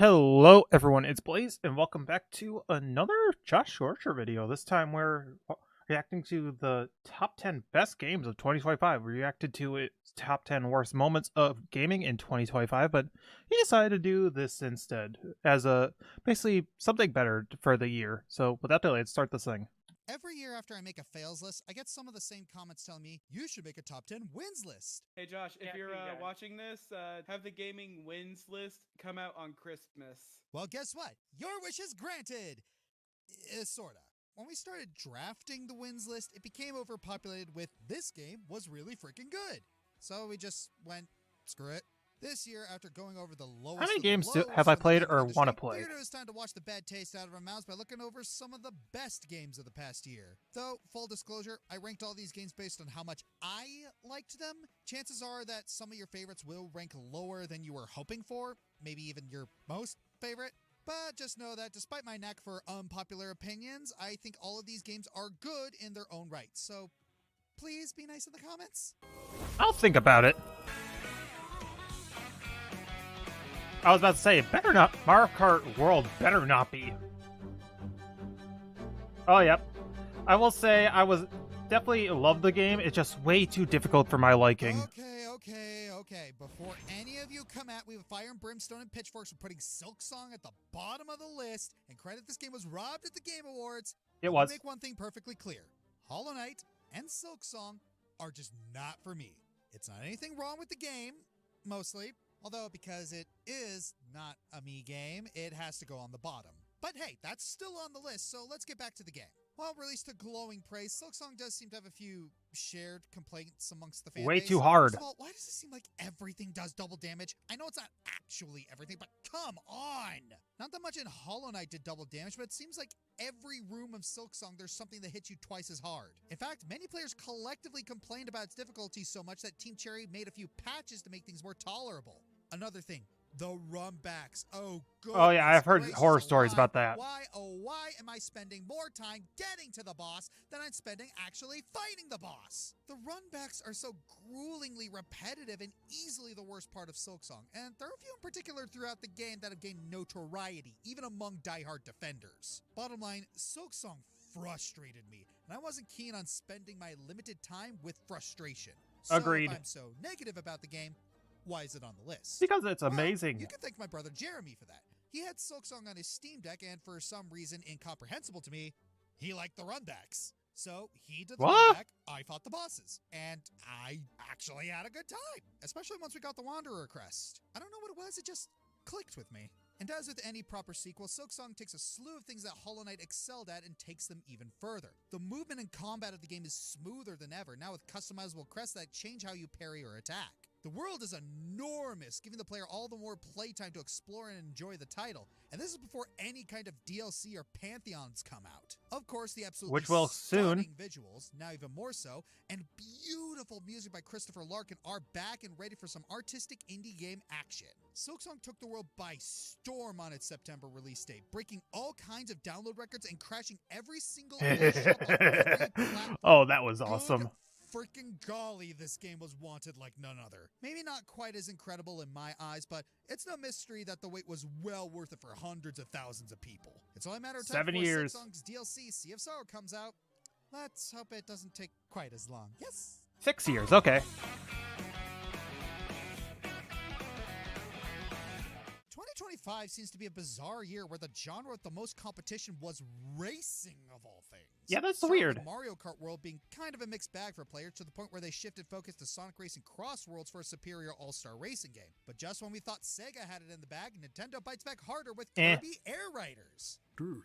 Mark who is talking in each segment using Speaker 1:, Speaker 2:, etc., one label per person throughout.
Speaker 1: Hello everyone, it's Blaze, and welcome back to another Josh Shorter video. This time we're reacting to the top 10 best games of 2025. We reacted to its top 10 worst moments of gaming in 2025, but he decided to do this instead as a basically something better for the year. So without delay, let's start this thing.
Speaker 2: Every year after I make a fails list, I get some of the same comments telling me, you should make a top 10 wins list.
Speaker 3: Hey Josh, if you're watching this, have the gaming wins list come out on Christmas.
Speaker 2: Well, guess what? Your wish is granted! Sorta. When we started drafting the wins list, it became overpopulated with this game was really freaking good. So we just went, screw it. This year, after going over the lowest
Speaker 1: How many
Speaker 2: of the
Speaker 1: games
Speaker 2: lows
Speaker 1: have I
Speaker 2: from the
Speaker 1: played
Speaker 2: gaming
Speaker 1: or
Speaker 2: industry,
Speaker 1: want to play?
Speaker 2: figured it was time to wash the bad taste out of our mouths by looking over some of the best games of the past year. Though, full disclosure, I ranked all these games based on how much I liked them. Chances are that some of your favorites will rank lower than you were hoping for, maybe even your most favorite. But just know that despite my knack for unpopular opinions, I think all of these games are good in their own right. So please be nice in the comments.
Speaker 1: I'll think about it. I was about to say, it better not. Mario Kart World better not be. Oh, yep. I will say I was definitely loved the game. It's just way too difficult for my liking.
Speaker 2: Okay. Before any of you come at me with fire and brimstone and pitchforks for putting Silk Song at the bottom of the list and credit this game was robbed at the Game Awards,
Speaker 1: It was.
Speaker 2: make one thing perfectly clear. Hollow Knight and Silk Song are just not for me. It's not anything wrong with the game, mostly. Although, because it is not a me game, it has to go on the bottom. But hey, that's still on the list, so let's get back to the game. While released to glowing praise, Silksong does seem to have a few shared complaints amongst the fan
Speaker 1: Way
Speaker 2: base.
Speaker 1: too hard.
Speaker 2: First of all, why does it seem like everything does double damage? I know it's not actually everything, but come on! Not that much in Hollow Knight did double damage, but it seems like every room of Silksong there's something that hits you twice as hard. In fact, many players collectively complained about its difficulty so much that Team Cherry made a few patches to make things more tolerable. Another thing, the runbacks. Oh, good.
Speaker 1: Oh, yeah, I've heard horror stories about that.
Speaker 2: Why am I spending more time getting to the boss than I'm spending actually fighting the boss? The runbacks are so gruelingly repetitive and easily the worst part of Silksong, and there are a few in particular throughout the game that have gained notoriety, even among diehard defenders. Bottom line, Silksong frustrated me, and I wasn't keen on spending my limited time with frustration. So
Speaker 1: Agreed.
Speaker 2: If I'm so negative about the game, why is it on the list?
Speaker 1: Because it's
Speaker 2: Well,
Speaker 1: amazing.
Speaker 2: you can thank my brother Jeremy for that. He had Silksong on his Steam Deck, and for some reason incomprehensible to me, he liked the runbacks. So he did the
Speaker 1: What?
Speaker 2: runback, I fought the bosses, and I actually had a good time, especially once we got the Wanderer crest. I don't know what it was, it just clicked with me. And as with any proper sequel, Silksong takes a slew of things that Hollow Knight excelled at and takes them even further. The movement and combat of the game is smoother than ever, now with customizable crests that change how you parry or attack. The world is enormous, giving the player all the more playtime to explore and enjoy the title, and this is before any kind of DLC or Pantheons come out. Of course, the absolutely
Speaker 1: Which will soon.
Speaker 2: stunning visuals, now even more so, and beautiful music by Christopher Larkin are back and ready for some artistic indie game action. Silksong took the world by storm on its September release date, breaking all kinds of download records and crashing every single eShop on every platform.
Speaker 1: Oh, that was awesome.
Speaker 2: Freaking golly, this game was wanted like none other. Maybe not quite as incredible in my eyes, but it's no mystery that the wait was well worth it for hundreds of thousands of people. It's only a matter of time
Speaker 1: 7
Speaker 2: before
Speaker 1: years.
Speaker 2: Silksong's DLC, Sea of Sorrow, comes out. Let's hope it doesn't take quite as long. Yes?
Speaker 1: 6 years, okay.
Speaker 2: 2025 seems to be a bizarre year where the genre with the most competition was racing of all things.
Speaker 1: Yeah, that's
Speaker 2: Starting
Speaker 1: weird.
Speaker 2: with Mario Kart World being kind of a mixed bag for players to the point where they shifted focus to Sonic Racing Cross Worlds for a superior all-star racing game. But just when we thought Sega had it in the bag, Nintendo bites back harder with Kirby Air Riders.
Speaker 4: Dude,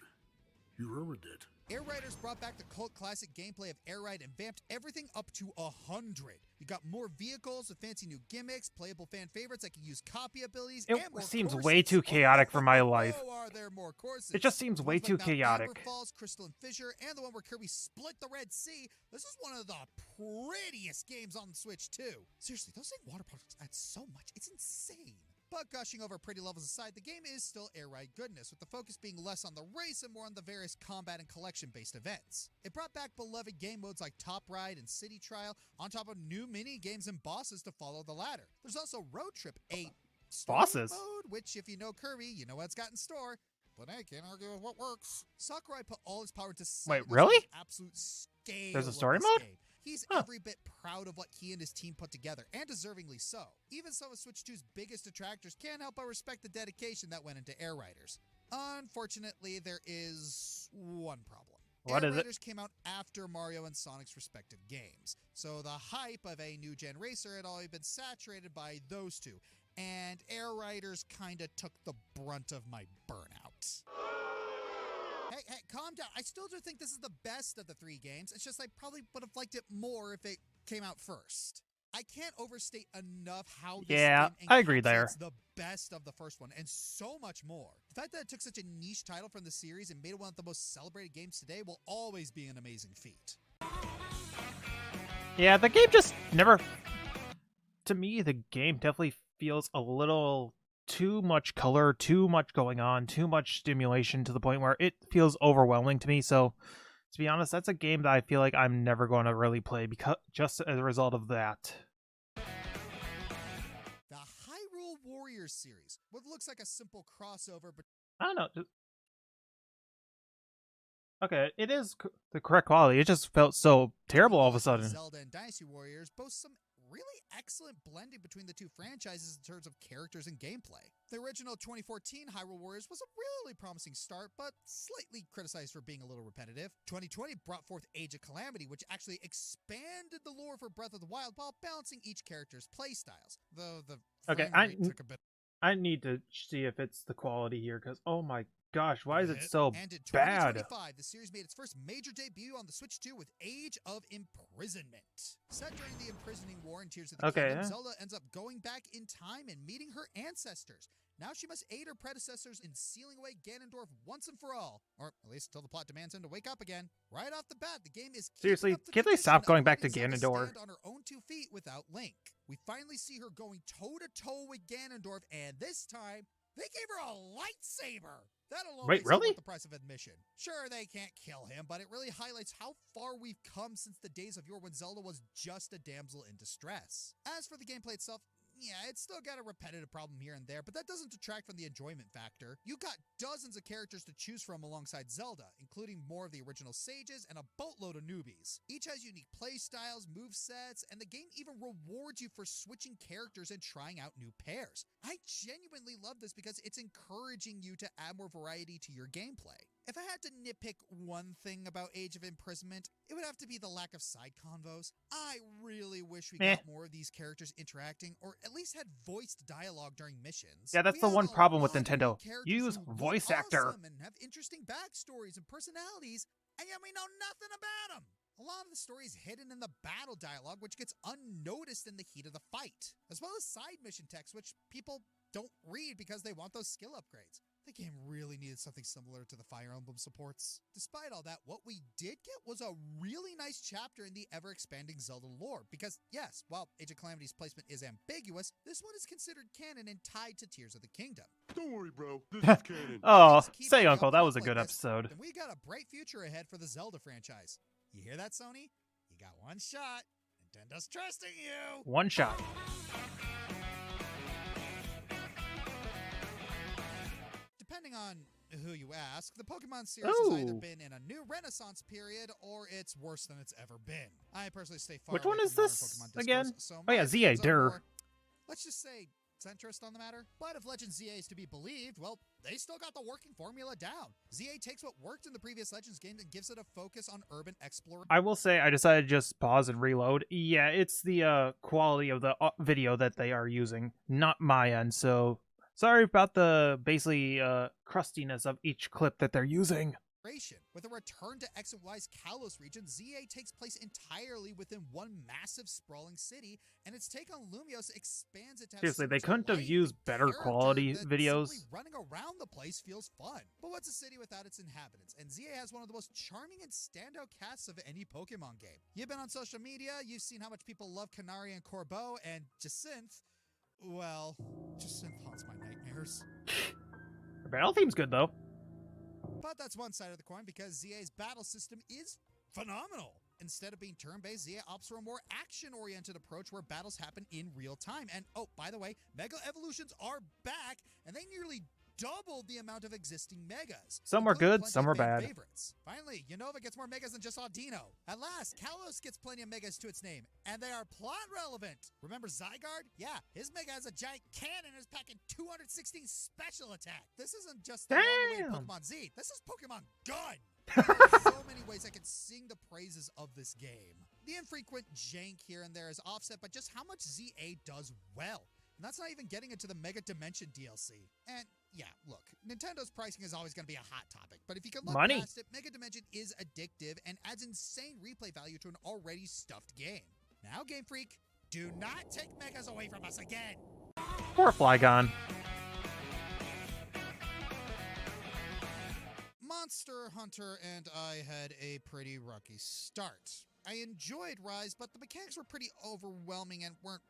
Speaker 4: you ruined it.
Speaker 2: Air Riders brought back the cult classic gameplay of Air Ride and vamped everything up to 100. You got more vehicles with fancy new gimmicks, playable fan favorites that can use copy abilities,
Speaker 1: It
Speaker 2: and more
Speaker 1: seems
Speaker 2: courses.
Speaker 1: way too chaotic for my life.
Speaker 2: Oh, are there more courses?
Speaker 1: It just seems way
Speaker 2: Ones
Speaker 1: too
Speaker 2: like Mount
Speaker 1: chaotic.
Speaker 2: Amber Falls, Crystal and Fissure, and the one where Kirby split the Red Sea. This is one of the prettiest games on the Switch, too. Seriously, those same water products add so much. It's insane. But gushing over pretty levels aside, the game is still air ride goodness, with the focus being less on the race and more on the various combat and collection-based events. It brought back beloved game modes like Top Ride and City Trial, on top of new mini-games and bosses to follow the latter. There's also Road Trip, a story
Speaker 1: Bosses.
Speaker 2: mode, which if you know Kirby, you know what it's got in store. But I can't argue with what works. Sakurai put all his power into
Speaker 1: Wait,
Speaker 2: selling
Speaker 1: really?
Speaker 2: the absolute scale
Speaker 1: There's a
Speaker 2: of
Speaker 1: story
Speaker 2: this
Speaker 1: mode?
Speaker 2: game. He's
Speaker 1: Huh.
Speaker 2: every bit proud of what he and his team put together, and deservingly so. Even some of Switch 2's biggest detractors can't help but respect the dedication that went into Air Riders. Unfortunately, there is one problem.
Speaker 1: What
Speaker 2: Air
Speaker 1: is it?
Speaker 2: Riders came out after Mario and Sonic's respective games, so the hype of a new-gen racer had already been saturated by those two, and Air Riders kinda took the brunt of my burnout. Hey, calm down. I still do think this is the best of the three games. It's just I probably would have liked it more if it came out first. I can't overstate enough how this
Speaker 1: Yeah,
Speaker 2: game
Speaker 1: I agree there.
Speaker 2: encapsulates the best of the first one and so much more. The fact that it took such a niche title from the series and made it one of the most celebrated games today will always be an amazing feat.
Speaker 1: Yeah, the game just never... To me, the game definitely feels a little too much color, too much going on, too much stimulation to the point where it feels overwhelming to me. So, to be honest, that's a game that I feel like I'm never going to really play because just as a result of that.
Speaker 2: The Hyrule Warriors series, what looks like a simple crossover, but
Speaker 1: I don't know. Okay, it is the correct quality. It just felt so terrible all of a sudden.
Speaker 2: Zelda and Dynasty Warriors boast some really excellent blending between the two franchises in terms of characters and gameplay. The original 2014 Hyrule Warriors was a really promising start, but slightly criticized for being a little repetitive. 2020 brought forth Age of Calamity, which actually expanded the lore for Breath of the Wild while balancing each character's playstyles. Though the
Speaker 1: Okay,
Speaker 2: frame rate took a bit.
Speaker 1: I need to see if it's the quality here, because oh my gosh, why is it so
Speaker 2: And in
Speaker 1: bad?
Speaker 2: 2025, the series made its first major debut on the Switch 2 with Age of Imprisonment. Set during the imprisoning war in Tears of the
Speaker 1: Okay,
Speaker 2: Kingdom,
Speaker 1: yeah.
Speaker 2: Zelda ends up going back in time and meeting her ancestors. Now she must aid her predecessors in sealing away Ganondorf once and for all, or at least until the plot demands him to wake up again. Right off the bat, the game is keeping
Speaker 1: Seriously,
Speaker 2: up the
Speaker 1: can't they
Speaker 2: tradition
Speaker 1: stop
Speaker 2: of
Speaker 1: going back to
Speaker 2: letting Zelda
Speaker 1: Ganondorf?
Speaker 2: stand on her own 2 feet without Link. We finally see her going toe-to-toe with Ganondorf, and this time, they gave her a lightsaber! That alone
Speaker 1: Wait,
Speaker 2: makes it
Speaker 1: really?
Speaker 2: worth the price of admission. Sure, they can't kill him, but it really highlights how far we've come since the days of yore when Zelda was just a damsel in distress. As for the gameplay itself, yeah, it's still got a repetitive problem here and there, but that doesn't detract from the enjoyment factor. You got dozens of characters to choose from alongside Zelda, including more of the original sages and a boatload of newbies. Each has unique playstyles, movesets, and the game even rewards you for switching characters and trying out new pairs. I genuinely love this because it's encouraging you to add more variety to your gameplay. If I had to nitpick one thing about Age of Imprisonment, it would have to be the lack of side convos. I really wish we got more of these characters interacting, or at least had voiced dialogue during missions.
Speaker 1: Yeah, that's
Speaker 2: We
Speaker 1: the
Speaker 2: had
Speaker 1: one
Speaker 2: a
Speaker 1: problem with
Speaker 2: lot of
Speaker 1: Nintendo.
Speaker 2: new characters
Speaker 1: Use
Speaker 2: who look
Speaker 1: voice actor.
Speaker 2: awesome and have interesting backstories and personalities, and yet we know nothing about them. A lot of the story is hidden in the battle dialogue, which gets unnoticed in the heat of the fight, as well as side mission text, which people don't read because they want those skill upgrades. The game really needed something similar to the Fire Emblem supports. Despite all that, what we did get was a really nice chapter in the ever-expanding Zelda lore, because yes, while Age of Calamity's placement is ambiguous, this one is considered canon and tied to Tears of the Kingdom.
Speaker 4: Don't worry, bro. This is canon.
Speaker 1: Oh,
Speaker 2: Things keep
Speaker 1: say
Speaker 2: getting
Speaker 1: uncle, that
Speaker 2: updated
Speaker 1: was a
Speaker 2: like
Speaker 1: good
Speaker 2: this,
Speaker 1: episode.
Speaker 2: Then we got a bright future ahead for the Zelda franchise. You hear that, Sony? You got one shot. Nintendo's trusting you.
Speaker 1: One shot.
Speaker 2: Depending on who you ask, the Pokemon series has either
Speaker 1: Ooh.
Speaker 2: been in a new renaissance period or it's worse than it's ever been. I personally stay far
Speaker 1: Which
Speaker 2: away
Speaker 1: one is
Speaker 2: from modern
Speaker 1: this
Speaker 2: Pokemon discourse,
Speaker 1: again?
Speaker 2: so
Speaker 1: Oh
Speaker 2: my
Speaker 1: yeah, ZA,
Speaker 2: opinions are
Speaker 1: der.
Speaker 2: more, let's just say, centrist on the matter. But if Legends ZA is to be believed, well, they still got the working formula down. ZA takes what worked in the previous Legends games and gives it a focus on urban exploration.
Speaker 1: I will say I decided to just pause and reload. Yeah, it's the quality of the video that they are using, not my end. So sorry about the basically crustiness of each clip that they're using.
Speaker 2: With a return to X and Y's Kalos region, ZA takes place entirely within one massive sprawling city, and its take on Lumios expands it to have
Speaker 1: Seriously,
Speaker 2: so
Speaker 1: they
Speaker 2: much
Speaker 1: couldn't have
Speaker 2: life
Speaker 1: used
Speaker 2: and
Speaker 1: better
Speaker 2: character
Speaker 1: quality
Speaker 2: that
Speaker 1: videos.
Speaker 2: simply running around the place feels fun. But what's a city without its inhabitants? And ZA has one of the most charming and standout casts of any Pokemon game. You've been on social media, you've seen how much people love Canary and Corbeau, and Jacinth. Well, Jacinth haunts my nightmares.
Speaker 1: The battle theme's good though.
Speaker 2: But that's one side of the coin because ZA's battle system is phenomenal. Instead of being turn-based, ZA opts for a more action-oriented approach where battles happen in real time. And oh, by the way, Mega Evolutions are back, and they nearly doubled the amount of existing Megas.
Speaker 1: Some were
Speaker 2: including
Speaker 1: good,
Speaker 2: plenty
Speaker 1: some
Speaker 2: of
Speaker 1: were
Speaker 2: fan
Speaker 1: bad.
Speaker 2: Favorites. Finally, Unova gets more Megas than just Audino. At last, Kalos gets plenty of Megas to its name, and they are plot relevant. Remember Zygarde? Yeah, his Mega has a giant cannon and is packing 216 special attack. This isn't just the normal way of
Speaker 1: Damn.
Speaker 2: Pokemon Z. This is Pokemon Gun. There are so many ways I could sing the praises of this game. The infrequent jank here and there is offset by just how much ZA does well. And that's not even getting into the Mega Dimension DLC. And yeah, look, Nintendo's pricing is always going to be a hot topic, but if you can look
Speaker 1: Money.
Speaker 2: past it, Mega Dimension is addictive and adds insane replay value to an already stuffed game. Now, Game Freak, do not take Megas away from us again.
Speaker 1: Poor Flygon.
Speaker 2: Monster Hunter and I had a pretty rocky start. I enjoyed Rise, but the mechanics were pretty overwhelming and weren't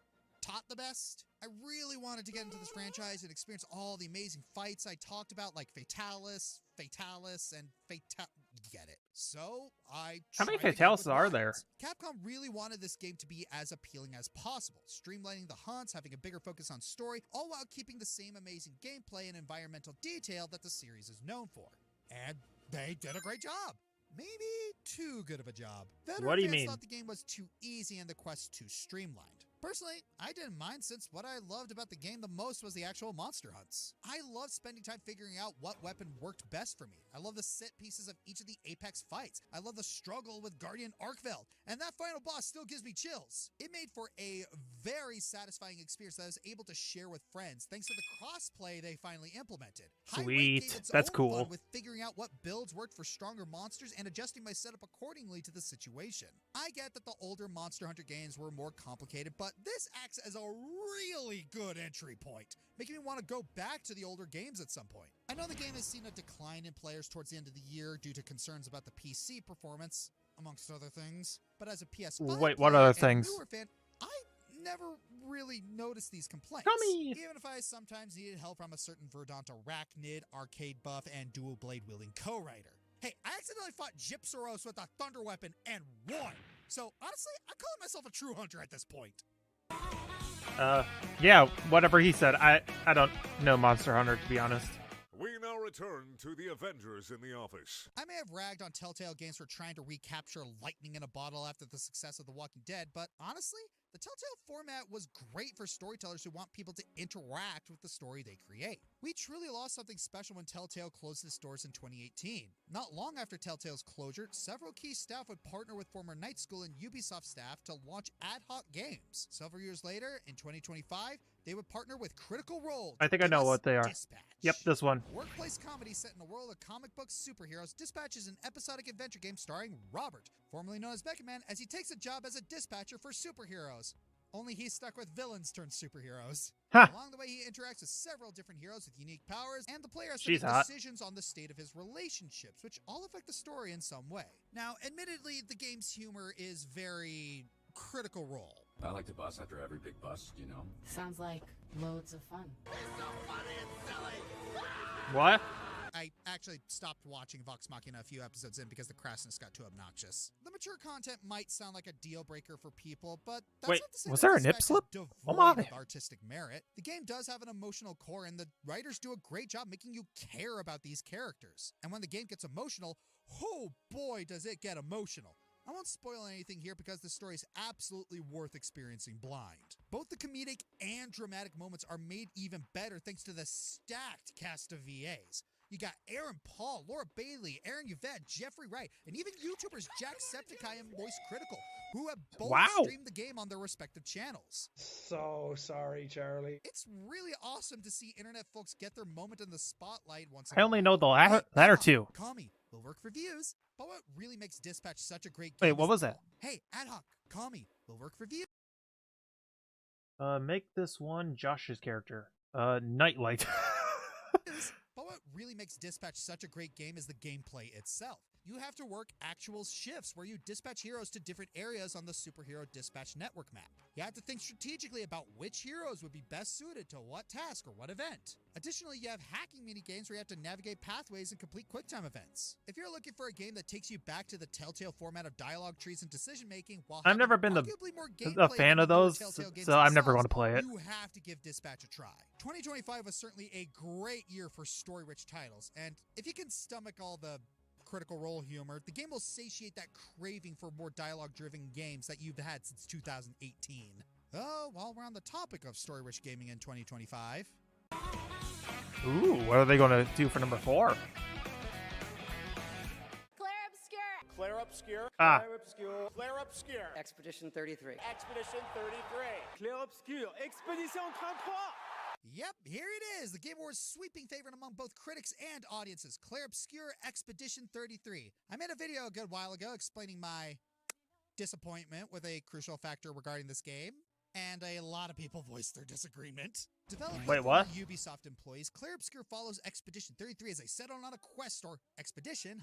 Speaker 2: taught the best. I really wanted to get into this franchise and experience all the amazing fights I talked about, like Fatalis, and get it. So I
Speaker 1: How many
Speaker 2: tried again
Speaker 1: Fatalis
Speaker 2: with
Speaker 1: are
Speaker 2: Rise.
Speaker 1: there?
Speaker 2: Capcom really wanted this game to be as appealing as possible, streamlining the hunts, having a bigger focus on story, all while keeping the same amazing gameplay and environmental detail that the series is known for. And they did a great job. Maybe too good of a job. Veteran
Speaker 1: What do you
Speaker 2: fans
Speaker 1: mean?
Speaker 2: thought the game was too easy and the quest too streamlined. Personally, I didn't mind since what I loved about the game the most was the actual monster hunts. I loved spending time figuring out what weapon worked best for me. I love the set pieces of each of the Apex fights. I love the struggle with Guardian Arkveld, and that final boss still gives me chills. It made for a very satisfying experience that I was able to share with friends thanks to the crossplay they finally implemented. High Rank
Speaker 1: Sweet.
Speaker 2: gave its
Speaker 1: That's
Speaker 2: own
Speaker 1: cool.
Speaker 2: fun with figuring out what builds worked for stronger monsters and adjusting my setup accordingly to the situation. I get that the older Monster Hunter games were more complicated, but this acts as a really good entry point, making me want to go back to the older games at some point. I know the game has seen a decline in players towards the end of the year due to concerns about the PC performance, amongst other things, but as a PS5
Speaker 1: Wait, what
Speaker 2: player
Speaker 1: other
Speaker 2: and a
Speaker 1: things?
Speaker 2: newer fan, I never really noticed these complaints.
Speaker 1: Gummy.
Speaker 2: Even if I sometimes needed help from a certain Verdant Arachnid, arcade buff, and dual blade wielding co-writer. Hey, I accidentally fought Gypsaros with a thunder weapon and won. So honestly, I'm calling myself a true hunter at this point.
Speaker 1: Yeah, whatever he said. I don't know Monster Hunter, to be honest.
Speaker 4: We now return to the Avengers in the office.
Speaker 2: I may have ragged on Telltale Games for trying to recapture lightning in a bottle after the success of The Walking Dead, but honestly, the Telltale format was great for storytellers who want people to interact with the story they create. We truly lost something special when Telltale closed its doors in 2018. Not long after Telltale's closure, several key staff would partner with former Night School and Ubisoft staff to launch ad hoc games. Several years later, in 2025, they would partner with Critical Role.
Speaker 1: I think I know what they are.
Speaker 2: Dispatch.
Speaker 1: Yep, this one.
Speaker 2: Workplace comedy set in a world of comic book superheroes, Dispatch is an episodic adventure game starring Robert, formerly known as Beckerman, as he takes a job as a dispatcher for superheroes. Only he's stuck with villains turned superheroes.
Speaker 1: Ha!
Speaker 2: Along the way, he interacts with several different heroes with unique powers, and the player has to
Speaker 1: She's
Speaker 2: make
Speaker 1: hot.
Speaker 2: decisions on the state of his relationships, which all affect the story in some way. Now, admittedly, the game's humor is very Critical Role.
Speaker 5: I like to bust after every big bust, you know.
Speaker 6: Sounds like loads of fun.
Speaker 1: What?
Speaker 2: I actually stopped watching Vox Machina a few episodes in because the crassness got too obnoxious. The mature content might sound like a deal breaker for people, but that's
Speaker 1: Wait,
Speaker 2: not to say
Speaker 1: was
Speaker 2: that
Speaker 1: there a
Speaker 2: Dispatch
Speaker 1: nip
Speaker 2: is
Speaker 1: slip?
Speaker 2: devoid
Speaker 1: Oh my.
Speaker 2: of artistic merit. The game does have an emotional core, and the writers do a great job making you care about these characters. And when the game gets emotional, oh boy, does it get emotional. I won't spoil anything here because the story is absolutely worth experiencing blind. Both the comedic and dramatic moments are made even better thanks to the stacked cast of VAs. You got Aaron Paul, Laura Bailey, Aaron Yvette, Jeffrey Wright, and even YouTubers Jacksepticeye and Voice Critical, who have both
Speaker 1: Wow.
Speaker 2: streamed the game on their respective channels.
Speaker 7: So sorry, Charlie.
Speaker 2: It's really awesome to see internet folks get their moment in the spotlight once in
Speaker 1: I
Speaker 2: a
Speaker 1: only
Speaker 2: while.
Speaker 1: know the
Speaker 2: Hey,
Speaker 1: latter
Speaker 2: Tom,
Speaker 1: two.
Speaker 2: Call me. We'll work for views. But what really makes Dispatch such a great
Speaker 1: Wait,
Speaker 2: game
Speaker 1: what
Speaker 2: is-
Speaker 1: was that?
Speaker 2: Hey, Ad Hoc, call me. We'll work for views.
Speaker 1: Make this one Josh's character. Nightlight.
Speaker 2: But what really makes Dispatch such a great game is the gameplay itself. You have to work actual shifts where you dispatch heroes to different areas on the Superhero Dispatch Network map. You have to think strategically about which heroes would be best suited to what task or what event. Additionally, you have hacking minigames where you have to navigate pathways and complete QuickTime events. If you're looking for a game that takes you back to the Telltale format of dialogue trees and decision making, while
Speaker 1: I've never been a fan of those, so I'm never going to play it.
Speaker 2: You have to give Dispatch a try. 2025 was certainly a great year for story-rich titles, and if you can stomach all the Critical Role humor, the game will satiate that craving for more dialogue-driven games that you've had since 2018. Oh, while we're on the topic of story-rich gaming in 2025...
Speaker 1: Ooh, what are they going to do for number 4?
Speaker 8: Claire Obscure.
Speaker 1: Ah.
Speaker 8: Claire Obscure. Claire Obscure.
Speaker 9: Expedition 33.
Speaker 8: Expedition 33.
Speaker 3: Claire Obscure. Expedition 33.
Speaker 2: Yep, here it is, the Game Awards sweeping favorite among both critics and audiences, Claire Obscure Expedition 33. I made a video a good while ago explaining my disappointment with a crucial factor regarding this game, and a lot of people voiced their disagreement. Developed
Speaker 1: Wait,
Speaker 2: by
Speaker 1: what?
Speaker 2: Ubisoft employees, Claire Obscure follows Expedition 33 as they set on a quest, or expedition,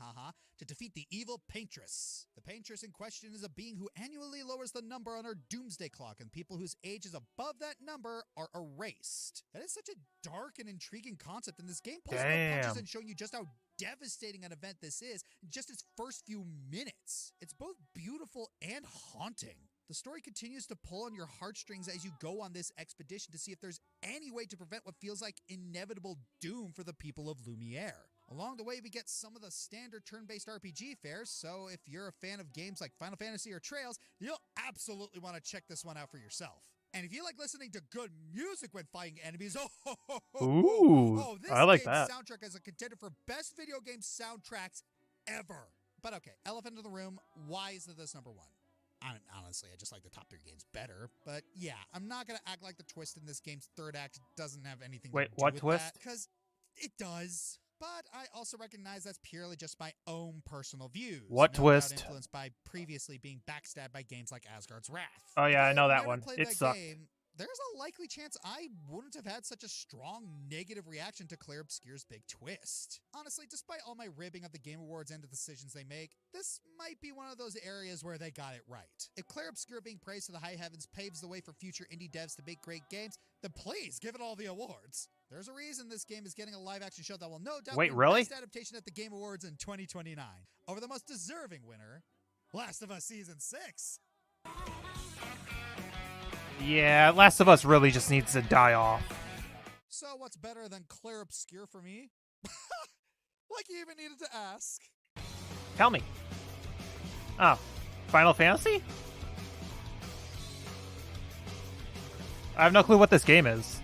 Speaker 2: to defeat the evil Paintress. The Paintress in question is a being who annually lowers the number on her doomsday clock, and people whose age is above that number are erased. That is such a dark and intriguing concept, and this game pulls no punches in showing you just how devastating an event this is in just its first few minutes. It's both beautiful and haunting. The story continues to pull on your heartstrings as you go on this expedition to see if there's any way to prevent what feels like inevitable doom for the people of Lumiere. Along the way, we get some of the standard turn-based RPG fares, so if you're a fan of games like Final Fantasy or Trails, you'll absolutely want to check this one out for yourself. And if you like listening to good music when fighting enemies,
Speaker 1: this I like that.
Speaker 2: Soundtrack is a contender for best video game soundtracks ever. But okay, elephant in the room, why is this number 1? Honestly, I just like the top 3 games better. But yeah, I'm not going to act like the twist in this game's third act doesn't have anything to do
Speaker 1: what
Speaker 2: with
Speaker 1: twist?
Speaker 2: that, because it does. But I also recognize that's purely just my own personal views.
Speaker 1: What twist?
Speaker 2: Influenced by previously being backstabbed by games like Asgard's Wrath.
Speaker 1: Oh yeah, I know that one.
Speaker 2: Played
Speaker 1: It
Speaker 2: that
Speaker 1: sucked.
Speaker 2: game, there's a likely chance I wouldn't have had such a strong negative reaction to Claire Obscure's big twist. Honestly, despite all my ribbing of the Game Awards and the decisions they make, this might be one of those areas where they got it right. If Claire Obscure being praised to the high heavens paves the way for future indie devs to make great games, then please give it all the awards. There's a reason this game is getting a live-action show that will no doubt win Best Adaptation at the Game Awards in 2029. Over the most deserving winner, Last of Us Season 6.
Speaker 1: Yeah, Last of Us really just needs to die off.
Speaker 2: So what's better than Claire Obscure for me? Like you even needed to ask.
Speaker 1: Tell me. Oh, Final Fantasy? I have no clue what this game is.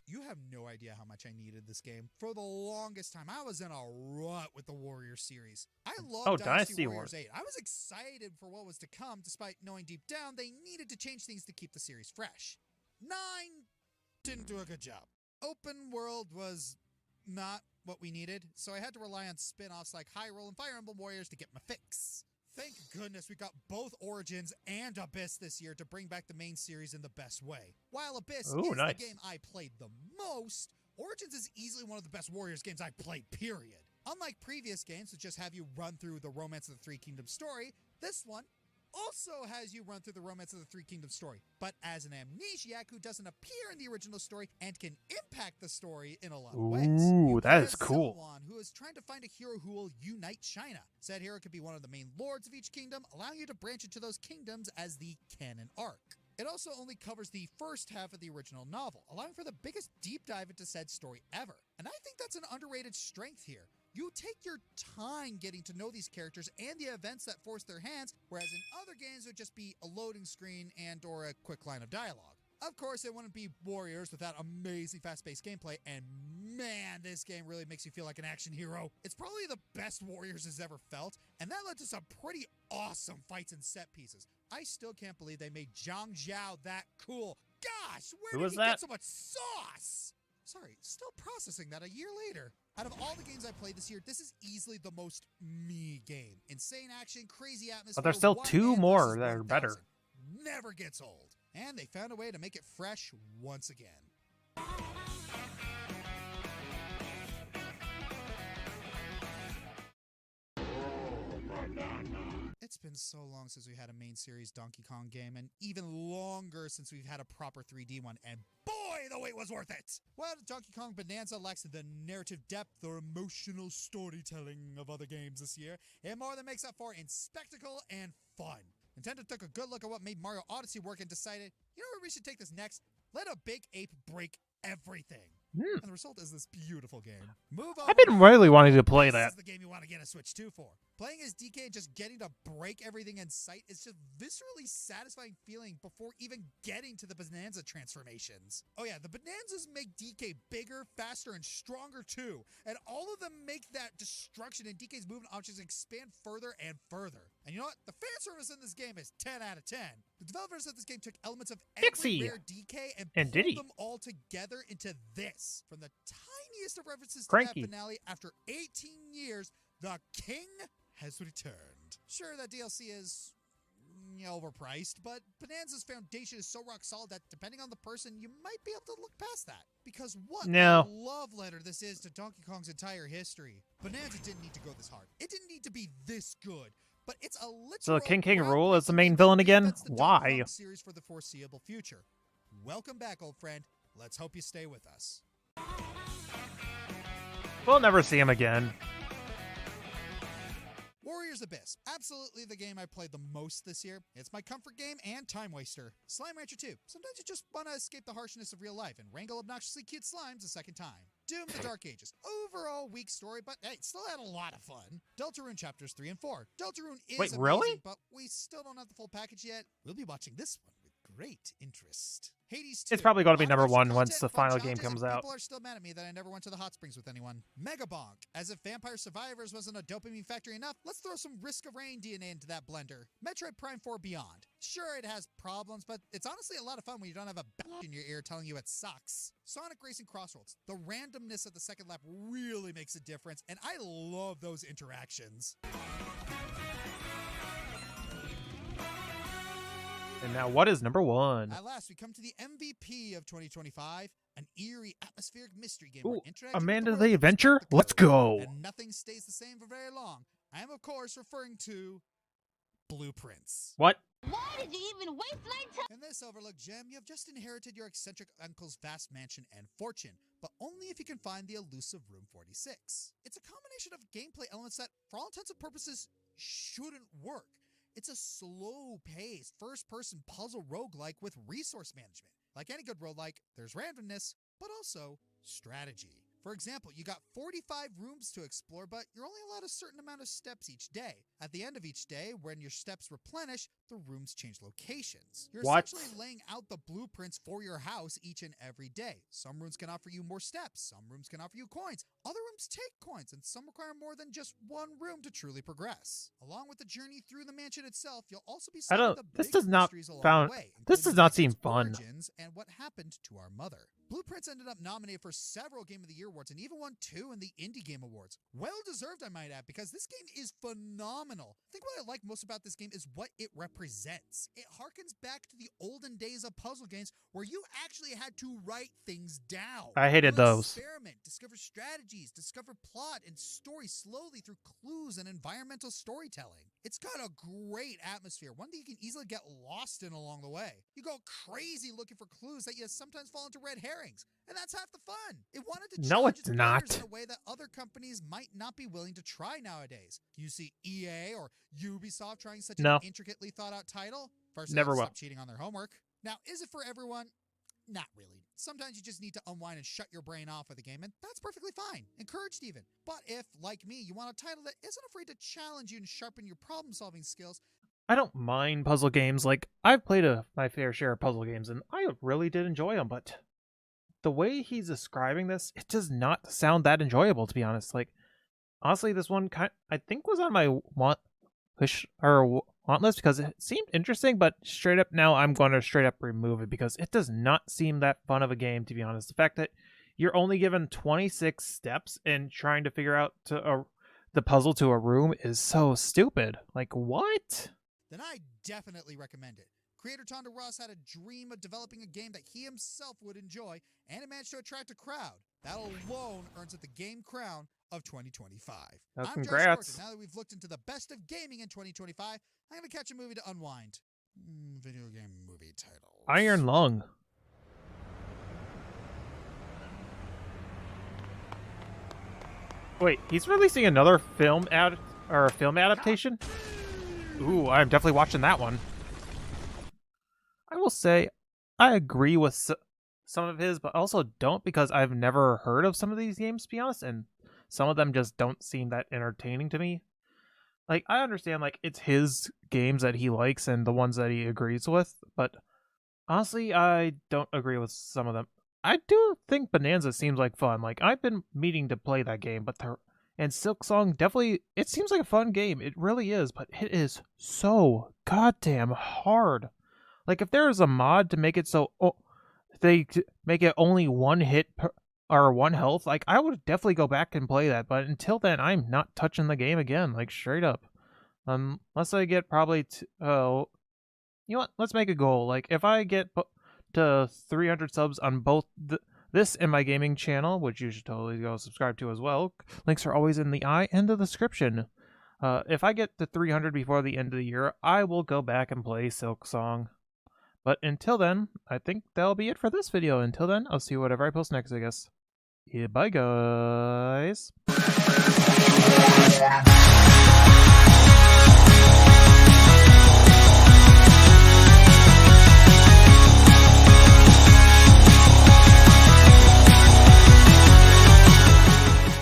Speaker 2: You have no idea how much I needed this game. For the longest time, I was in a rut with the Warriors series. I loved Dynasty Warriors 8. I was excited for what was to come, despite knowing deep down they needed to change things to keep the series fresh. 9 didn't do a good job. Open world was not what we needed, so I had to rely on spin-offs like Hyrule and Fire Emblem Warriors to get my fix. Thank goodness we got both Origins and Abyss this year to bring back the main series in the best way. While Abyss is the game I played the most, Origins is easily one of the best Warriors games I've played, period. Unlike previous games that just have you run through the Romance of the Three Kingdoms story, this one also has you run through the Romance of the Three Kingdoms story, but as an amnesiac who doesn't appear in the original story and can impact the story in a lot of ways.
Speaker 1: Ooh, that is cool.
Speaker 2: Someone who is trying to find a hero who will unite China. Said hero could be one of the main lords of each kingdom, allowing you to branch into those kingdoms as the canon arc. It also only covers the first half of the original novel, allowing for the biggest deep dive into said story ever. And I think that's an underrated strength here. You take your time getting to know these characters and the events that force their hands, whereas in other games it would just be a loading screen and or a quick line of dialogue. Of course, it wouldn't be Warriors without amazing fast-paced gameplay, and man, this game really makes you feel like an action hero. It's probably the best Warriors has ever felt, and that led to some pretty awesome fights and set pieces. I still can't believe they made Zhang Zhao that cool. Gosh, where did he get so much sauce? Sorry, still processing that a year later. Out of all the games I played this year, this is easily the most me game. Insane action, crazy atmosphere.
Speaker 1: But there's still
Speaker 2: one
Speaker 1: 2
Speaker 2: man
Speaker 1: more
Speaker 2: versus
Speaker 1: that are
Speaker 2: 1,000.
Speaker 1: better.
Speaker 2: Never gets old. And they found a way to make it fresh once again. It's been so long since we had a main series Donkey Kong game, and even longer since we've had a proper 3D one, and boy, the wait was worth it! Well, Donkey Kong Bonanza lacks the narrative depth or emotional storytelling of other games this year, it more than makes up for in spectacle and fun. Nintendo took a good look at what made Mario Odyssey work and decided, you know where we should take this next? Let a big ape break everything. And the result is this beautiful game. Move on.
Speaker 1: I've been really wanting to play
Speaker 2: This
Speaker 1: that.
Speaker 2: is the game you want to get a Switch 2 for. Playing as DK and just getting to break everything in sight is just viscerally satisfying feeling before even getting to the Bonanza transformations. Oh yeah, the Bonanzas make DK bigger, faster, and stronger too. And all of them make that destruction in DK's movement options expand further and further. And you know what? The fan service in this game is 10 out of 10. The developers of this game took elements of every
Speaker 1: Dixie
Speaker 2: rare DK and
Speaker 1: and
Speaker 2: pulled
Speaker 1: Diddy.
Speaker 2: them all together into this. From the tiniest of references to
Speaker 1: Cranky.
Speaker 2: that finale, after 18 years, the king has returned. Sure, that DLC is overpriced, but Bonanza's foundation is so rock solid that depending on the person, you might be able to look past that. Because what
Speaker 1: No.
Speaker 2: a love letter this is to Donkey Kong's entire history. Bonanza didn't need to go this hard. It didn't need to be this good. But it's a literal
Speaker 1: So King King Rool is the main villain again?
Speaker 2: That's the Donkey
Speaker 1: Why?
Speaker 2: Kong series for the foreseeable future. Welcome back, old friend. Let's hope you stay with us.
Speaker 1: We'll never see him again.
Speaker 2: Warriors Abyss. Absolutely the game I played the most this year. It's my comfort game and time waster. Slime Rancher 2. Sometimes you just want to escape the harshness of real life and wrangle obnoxiously cute slimes a second time. Doom the Dark Ages. Overall weak story, but hey, still had a lot of fun. Deltarune Chapters 3 and 4. Deltarune is
Speaker 1: Wait,
Speaker 2: amazing,
Speaker 1: really?
Speaker 2: but we still don't have the full package yet. We'll be watching this one with great interest. Hades 2.
Speaker 1: It's probably going to be
Speaker 2: Lot of
Speaker 1: number
Speaker 2: extra
Speaker 1: 1 once
Speaker 2: content,
Speaker 1: the
Speaker 2: fun
Speaker 1: final game
Speaker 2: challenges,
Speaker 1: comes
Speaker 2: and
Speaker 1: out.
Speaker 2: People are still mad at me that I never went to the hot springs with anyone. Mega Bonk. As if Vampire Survivors wasn't a dopamine factory enough, let's throw some Risk of Rain DNA into that blender. Metroid Prime 4 Beyond. Sure, it has problems, but it's honestly a lot of fun when you don't have a bat in your ear telling you it sucks. Sonic Racing Crossroads. The randomness of the second lap really makes a difference, and I love those interactions.
Speaker 1: And now, what is number 1?
Speaker 2: At last, we come to the MVP of 2025, an eerie, atmospheric mystery game.
Speaker 1: Ooh,
Speaker 2: where interacting with
Speaker 1: Amanda
Speaker 2: world
Speaker 1: the
Speaker 2: is
Speaker 1: Adventure?
Speaker 2: spectacular,
Speaker 1: Let's go!
Speaker 2: And nothing stays the same for very long. I am, of course, referring to Blueprints.
Speaker 1: What?
Speaker 9: Why did you even waste my time?
Speaker 2: In this overlooked gem, you have just inherited your eccentric uncle's vast mansion and fortune, but only if you can find the elusive Room 46. It's a combination of gameplay elements that, for all intents and purposes, shouldn't work. It's a slow-paced, first-person puzzle roguelike with resource management. Like any good roguelike, there's randomness, but also strategy. For example, you got 45 rooms to explore, but you're only allowed a certain amount of steps each day. At the end of each day, when your steps replenish, the rooms change locations. You're
Speaker 1: What?
Speaker 2: essentially laying out the blueprints for your house each and every day. Some rooms can offer you more steps, some rooms can offer you coins, other rooms take coins, and some require more than just one room to truly progress. Along with the journey through the mansion itself, you'll also be solving the
Speaker 1: This
Speaker 2: big
Speaker 1: does not
Speaker 2: mysteries along
Speaker 1: found-
Speaker 2: the way,
Speaker 1: this does
Speaker 2: including
Speaker 1: not
Speaker 2: the
Speaker 1: seem
Speaker 2: victim's
Speaker 1: fun.
Speaker 2: origins and what happened to our mother. Blueprints ended up nominated for several Game of the Year awards and even won 2 in the Indie Game Awards. Well deserved, I might add, because this game is phenomenal. I think what I like most about this game is what it represents. It harkens back to the olden days of puzzle games where you actually had to write things down.
Speaker 1: I hated
Speaker 2: You
Speaker 1: those.
Speaker 2: experiment, discover strategies, discover plot and story slowly through clues and environmental storytelling. It's got a great atmosphere, one that you can easily get lost in along the way. You go crazy looking for clues that you sometimes fall into red herrings, and that's half the fun. It wanted to
Speaker 1: No,
Speaker 2: challenge
Speaker 1: it's
Speaker 2: its
Speaker 1: not.
Speaker 2: players in a way that other companies might not be willing to try nowadays. You see EA or Ubisoft trying such
Speaker 1: No.
Speaker 2: an intricately thought out title? First,
Speaker 1: Never
Speaker 2: stop
Speaker 1: will.
Speaker 2: cheating on their homework. Now, is it for everyone? Not really. Sometimes you just need to unwind and shut your brain off with a game, and that's perfectly fine. Encouraged even. But if, like me, you want a title that isn't afraid to challenge you and sharpen your problem-solving skills,
Speaker 1: I don't mind puzzle games. Like, I've played my fair share of puzzle games, and I really did enjoy them, but the way he's describing this, it does not sound that enjoyable, to be honest. Like, honestly, this one I think was on my want list because it seemed interesting, but straight up now I'm going to straight up remove it because it does not seem that fun of a game, to be honest. The fact that you're only given 26 steps, and trying to figure out the puzzle to a room is so stupid. Like, what?
Speaker 2: Then I definitely recommend it. Creator Tonda Ross had a dream of developing a game that he himself would enjoy, and it managed to attract a crowd. That alone earns it the Game Crown of 2025. I'm
Speaker 1: Congrats.
Speaker 2: Josh Gorton. Now that we've looked into the best of gaming in 2025, I'm going to catch a movie to unwind. Video game movie titles.
Speaker 1: Iron Lung. Wait, he's releasing another film adaptation? Ooh, I'm definitely watching that one. I will say, I agree with some of his, but also don't, because I've never heard of some of these games, to be honest, and some of them just don't seem that entertaining to me. Like, I understand, like, it's his games that he likes and the ones that he agrees with, but honestly, I don't agree with some of them. I do think Bonanza seems like fun. Like, I've been meaning to play that game, and Silk Song definitely, it seems like a fun game. It really is, but it is so goddamn hard. Like, if there is a mod to make it so they make it only one hit or one health, like, I would definitely go back and play that. But until then, I'm not touching the game again, like, straight up. Unless I get probably you know what? Let's make a goal. Like, if I get to 300 subs on both this and my gaming channel, which you should totally go subscribe to as well. Links are always in the eye and the description. If I get to 300 before the end of the year, I will go back and play Silk Song. But until then, I think that'll be it for this video. Until then, I'll see you whatever I post next, I guess. Yeah, bye, guys.